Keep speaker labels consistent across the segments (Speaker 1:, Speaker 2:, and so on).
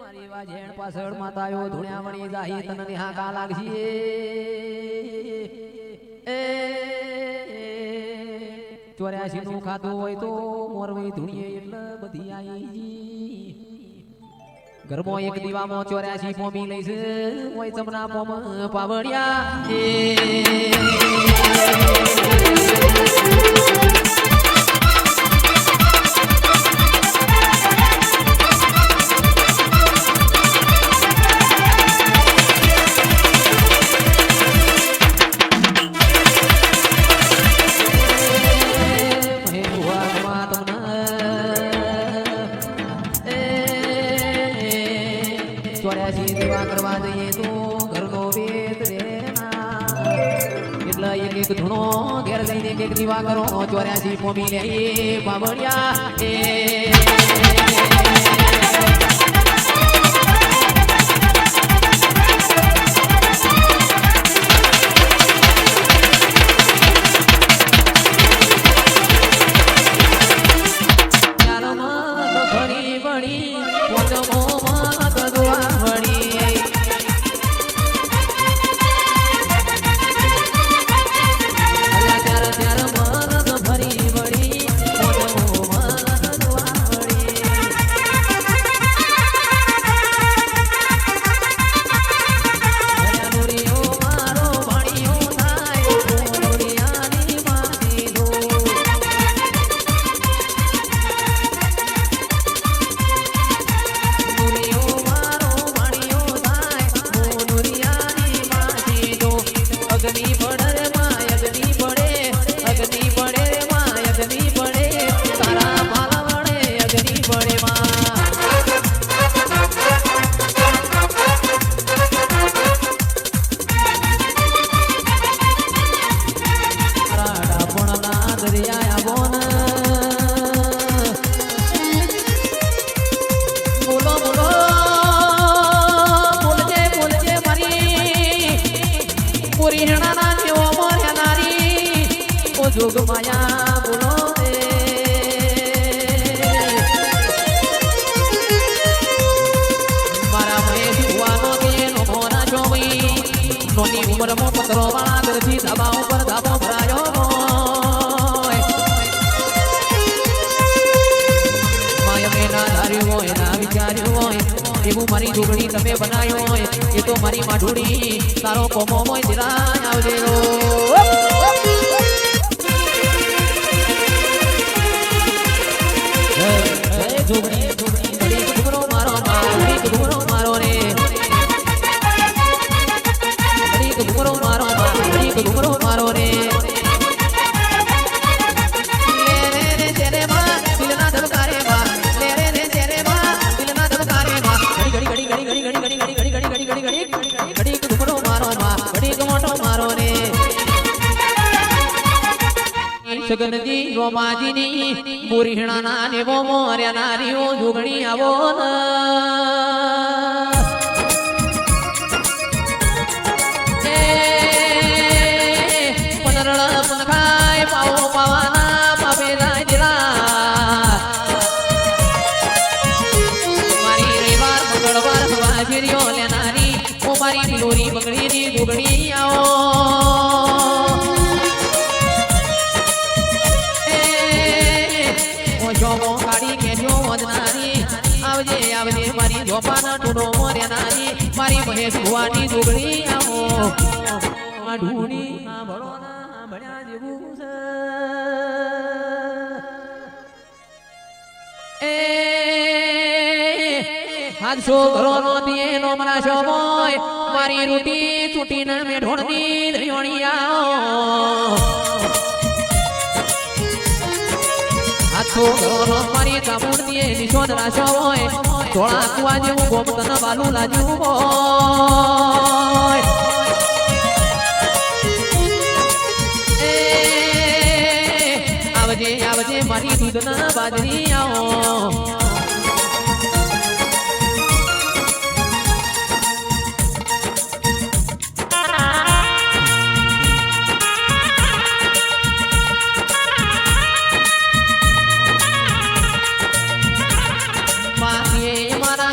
Speaker 1: મારી વાજેણ પાછળ માતાયો ધુણ્યા વણી જાહી તને હાકા લાગશી એ 84 નું ખાતું હોય તો મોરવી ધુણીએ એટલે બધી આઈ ઘરમો એક દીવામાં 84 પોમી લઈશ ઓય ચમના પોમ પાવડિયા કરવા જઈએ તો ઘરનો વેત રે એટલે એક ધૂણો ઘેર જઈને એક દીવા કરો 84 પોમી લે બાબડિયા જોગ માયા બોલો મારા મય જીવાનો તેનો મોરા જોવી નોની ઉંમરમાં પત્રો વાળા ઘરથી ધાબા ઉપર ધાબો ભરાયો માયા મેના ધાર્યું હોય ના વિચાર્યું હોય એવું મારી જોગણી તમે બનાવ્યો હોય એ તો મારી માઢુડી તારો કોમો મોય દિરાય આવજે જોગણી જોગણી બડી ઘુમરો મારો બડી ઘુમરો મારો રે બડી ઘુમરો મારો બડી ઘુમરો મારો રે લે રે તેરે માં દિલના ધબકારે માં લે રે તેરે માં દિલના ધબકારે માં ઘડી ઘડી ઘડી ઘડી ઘડી ઘડી ઘડી ઘડી ઘડી ઘડી ઘડી ઘડી ઘડી ઘુમરો મારો માં બડી ઘુમરો મારો રે સગનજી રોમાજીની પુરીણાના નેવો મોર્યા નારીઓ જોગણી આવો પનરળ પનખાય પાવો પાવાના પાપે જાય દિલા મારી રવિવાર મંગળવાર સવા ફેર્યો લેનારી ઓ મારી પિલોરી બંગડીની જોગણી આવો જોમો કાઢી કેજો વદનારી આવજે આવજે મારી જોપાના ટુડો મોર્યાનારી મારી મહેશ ભુવાની જોગણી આવો ઢૂણી ભણો ના ભણ્યા જેવું છે હાથસો ઘરો નો દિયે નો મરાશો મોય મારી રૂટી ચૂટીને મેઢોણની દરિયોણી આવો હાથો ઘરો મારી કામુણ દીએ નિશોન રાશો હોય થોડા કુવા જેવું ગોમતન વાલું લાજ્યું હોય આવજે આવજે મારી દૂધના બાજરી આવો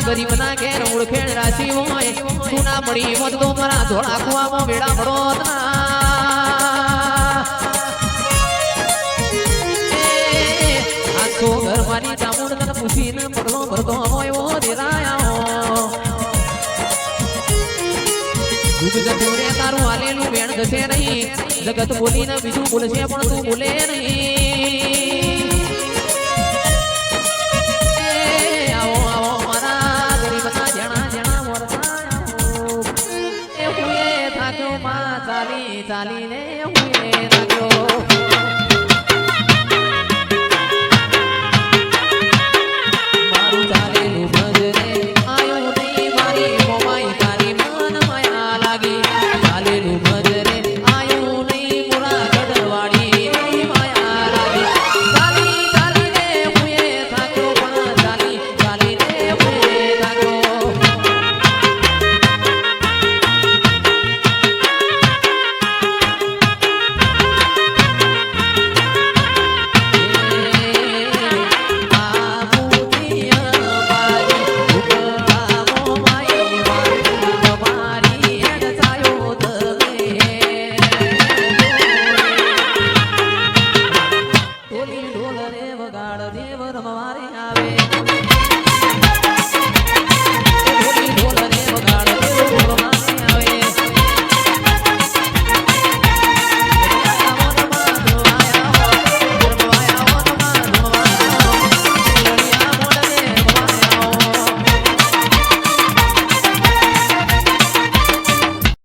Speaker 1: ગરીબ ગરીબના ઘેર ઓળખેણ રાશી હોય તું ના પડી મત તો મારા ધોળા કુવામાં વેડા પડોત આખો ઘર મારી ચામુંડ તને પૂછીને પગલો ભરતો હોય એવો દેરાયા યુગ જતું રે તારું હાલેલું વેણ જશે નહીં જગત બોલીને બીજું બોલશે પણ તું બોલે નહીં આવો આવો મારા ગરીબના જણા જણા મોરતા એ હુએ થાક્યો માં ચાલી ચાલીને